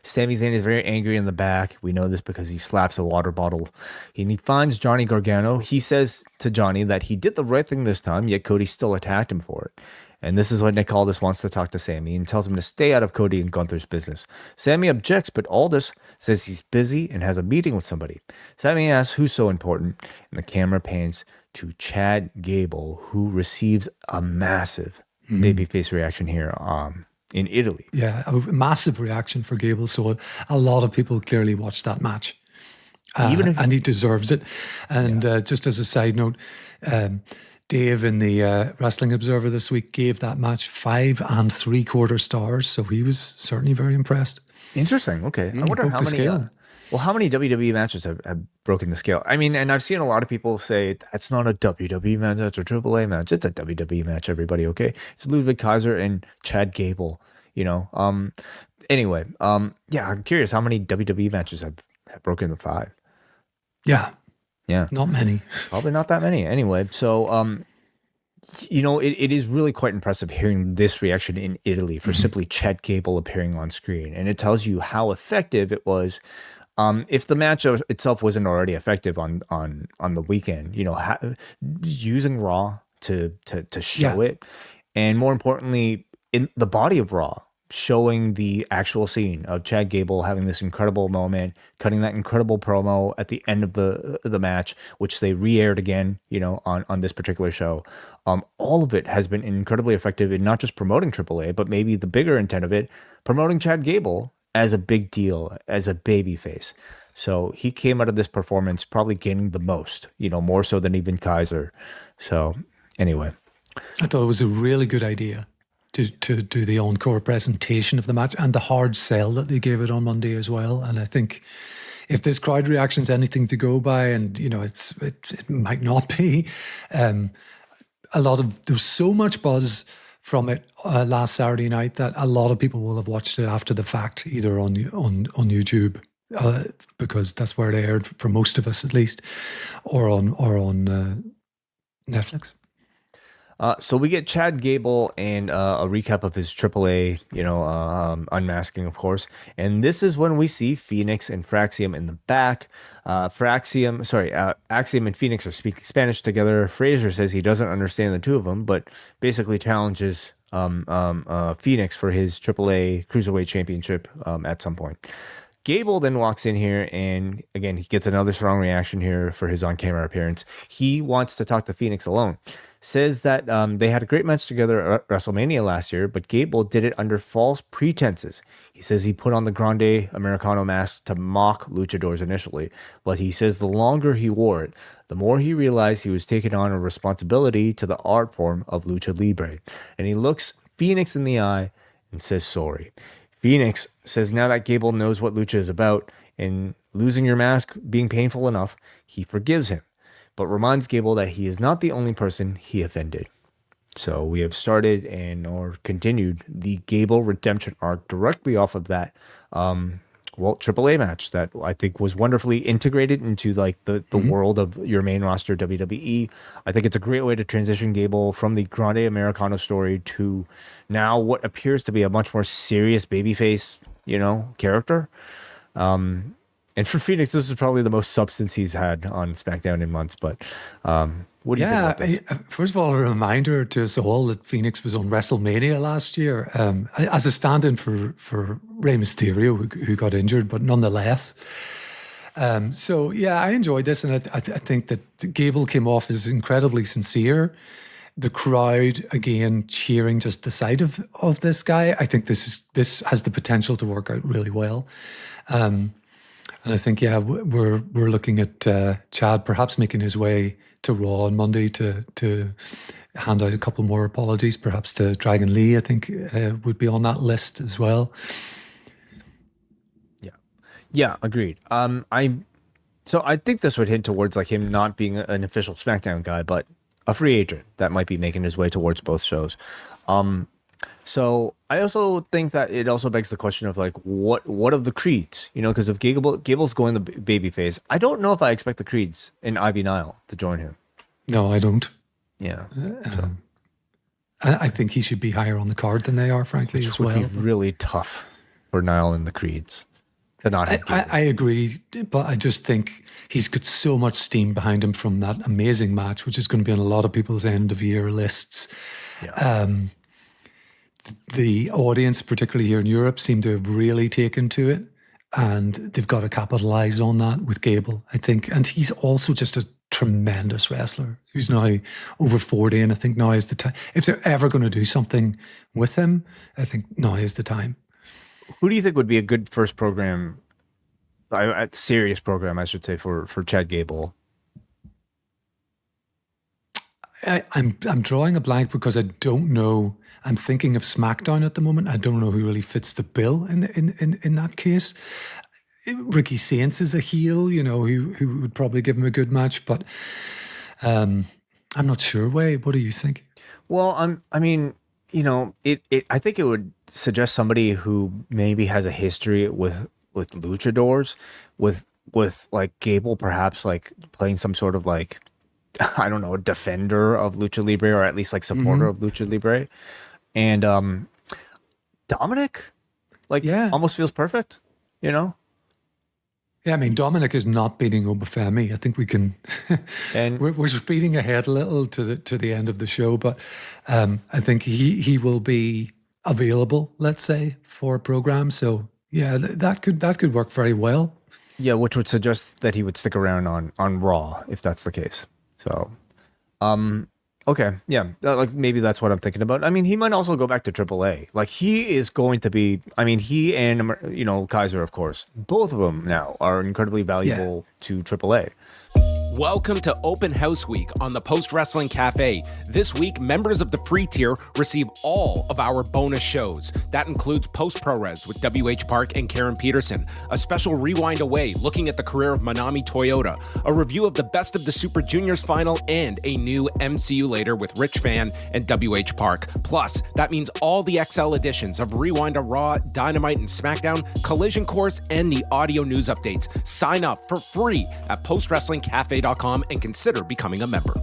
Sami Zayn is very angry in the back. We know this because he slaps a water bottle. He finds Johnny Gargano. He says to Johnny that he did the right thing this time, yet Cody still attacked him for it. And this is when Nick Aldis wants to talk to Sami and tells him to stay out of Cody and Gunther's business. Sami objects, but Aldis says he's busy and has a meeting with somebody. Sami asks who's so important, and the camera pans to Chad Gable, who receives a massive babyface reaction here in Italy. Yeah, a massive reaction for Gable. So a lot of people clearly watched that match. And he deserves it. And just as a side note, Dave in the Wrestling Observer this week gave that match 5 3/4 stars. So he was certainly very impressed. Interesting. Okay. I wonder how many. How many WWE matches have broken the scale? I mean, and I've seen a lot of people say that's not a WWE match, that's a AAA match. It's a WWE match, everybody, okay? It's Ludwig Kaiser and Chad Gable, Anyway, yeah, I'm curious how many WWE matches have broken the 5. Yeah. Yeah. Not many. Probably not that many. Anyway, so, it is really quite impressive hearing this reaction in Italy for simply Chad Gable appearing on screen. And it tells you how effective it was. If the match itself wasn't already effective on the weekend, using Raw to show it, and more importantly, in the body of Raw, showing the actual scene of Chad Gable having this incredible moment, cutting that incredible promo at the end of the match, which they re-aired again, on this particular show. All of it has been incredibly effective in not just promoting AAA, but maybe the bigger intent of it, promoting Chad Gable as a big deal, as a babyface. So he came out of this performance probably gaining the most, more so than even Kaiser. So anyway. I thought it was a really good idea to do the encore presentation of the match and the hard sell that they gave it on Monday as well. And I think if this crowd reaction is anything to go by, and it might not be, there was so much buzz from it last Saturday night that a lot of people will have watched it after the fact, either on YouTube, because that's where it aired for most of us at least, or on Netflix. So we get Chad Gable and a recap of his AAA, unmasking, of course. And this is when we see Phoenix and Fraxium in the back. Axiom and Phoenix are speaking Spanish together. Frazier says he doesn't understand the two of them, but basically challenges Phoenix for his AAA Cruiserweight Championship at some point. Gable then walks in here, and again, he gets another strong reaction here for his on-camera appearance. He wants to talk to Phoenix alone. Says that they had a great match together at WrestleMania last year, but Gable did it under false pretenses. He says he put on the Grande Americano mask to mock luchadors initially, but he says the longer he wore it, the more he realized he was taking on a responsibility to the art form of lucha libre. And he looks Phoenix in the eye and says sorry. Phoenix says now that Gable knows what lucha is about and losing your mask being painful enough, he forgives him, but reminds Gable that he is not the only person he offended. So we have started or continued the Gable redemption arc directly off of that AAA match that I think was wonderfully integrated into like the world of your main roster WWE. I think it's a great way to transition Gable from the Grande Americano story to now what appears to be a much more serious babyface, character. And for Phoenix, this is probably the most substance he's had on SmackDown in months. But what do you think about this? First of all, a reminder to us all that Phoenix was on WrestleMania last year as a stand-in for Rey Mysterio, who got injured, but nonetheless. So, yeah, I enjoyed this, and I think that Gable came off as incredibly sincere. The crowd, again, cheering just the sight of this guy. I think this has the potential to work out really well. And I think, we're looking at Chad perhaps making his way to Raw on Monday to hand out a couple more apologies, perhaps to Dragon Lee, I think would be on that list as well. Yeah, agreed. So I think this would hint towards like him not being an official SmackDown guy, but a free agent that might be making his way towards both shows. So I also think that it also begs the question of like what of the Creeds, because if Gable's going the babyface, I don't know if I expect the Creeds and Ivy Nile to join him. No, I don't. Yeah, I think he should be higher on the card than they are, frankly, as well. Which would be really tough for Nile and the Creeds. to not have Gable. I agree, but I just think he's got so much steam behind him from that amazing match, which is going to be on a lot of people's end of year lists. Yeah. The audience, particularly here in Europe, seem to have really taken to it, and they've got to capitalize on that with Gable, I think. And he's also just a tremendous wrestler who's now over 40, and I think now is the time. If they're ever going to do something with him, I think now is the time. Who do you think would be a good first program, a serious program, I should say, for Chad Gable? I'm drawing a blank because I don't know. I'm thinking of SmackDown at the moment. I don't know who really fits the bill in that case. Ricky Saints is a heel, who would probably give him a good match, but I'm not sure. What do you think? Well, I mean, I think it would suggest somebody who maybe has a history with luchadors, with like Gable, perhaps like playing some sort of like, I don't know, a defender of Lucha Libre, or at least like supporter of Lucha Libre. And Dominic, almost feels perfect, Yeah, I mean, Dominic is not beating Obafemi. I think we can. And we're speeding ahead a little to the end of the show, but I think he will be available, let's say, for a program. So yeah, that could work very well. Yeah, which would suggest that he would stick around on Raw if that's the case. So, okay, yeah, like maybe that's what I'm thinking about. I mean, he might also go back to AAA. Like he is going to be. I mean, he and Kaiser, of course, both of them now are incredibly valuable to AAA. Welcome to Open House Week on the Post Wrestling Cafe. This week, members of the free tier receive all of our bonus shows. That includes Post Pro Res with W.H. Park and Karen Peterson, a special Rewind Away looking at the career of Manami Toyota, a review of the Best of the Super Juniors final, and a new MCU Later with Rich Fan and W.H. Park. Plus, that means all the XL editions of Rewind a Raw, Dynamite, and SmackDown, Collision Course, and the audio news updates. Sign up for free at postwrestlingcafe.com and consider becoming a member.